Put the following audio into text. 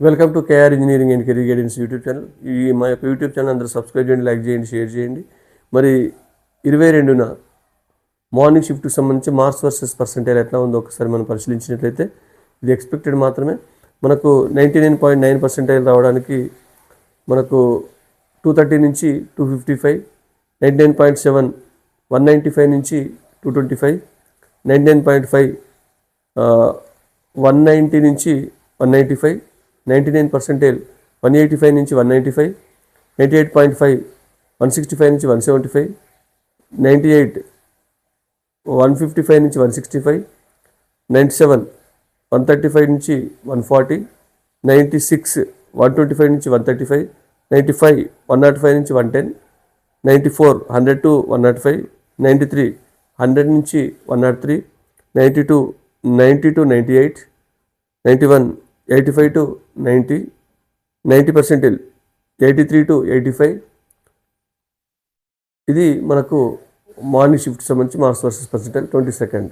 Welcome to KR engineering and career guidance YouTube channel. మా యొక్క YouTube channel అందరూ subscribe చేయండి, లైక్ చేయండి, షేర్ చేయండి. మరి 22న మార్నింగ్ షిఫ్ట్కి సంబంధించి మార్క్స్ వర్సెస్ పర్సెంటేజ్ ఎట్లా ఉందో ఒకసారి మనం పరిశీలించినట్లయితే ఇది ఎక్స్పెక్టెడ్ మాత్రమే. మనకు 99.9% రావడానికి మనకు 230 నుంచి 255, 99.7 195 నుంచి 225, 99.5 190 నుంచి 195, 99% 185 నుంచి 195, 98.5 165 నుంచి 175, 98 155 నుంచి 165, 97 135 నుంచి 140, 96 125 నుంచి 135, 95 105 నుంచి 110, 94 100 to 105, 93 100 నుంచి 103, 92 90 to 98, 91 85 to 90, 90% 83 to 85. ఇది మనకు మార్నింగ్ షిఫ్ట్ సంబంధించి మార్క్స్ వర్సెస్ పర్సెంటేజ్ 22nd.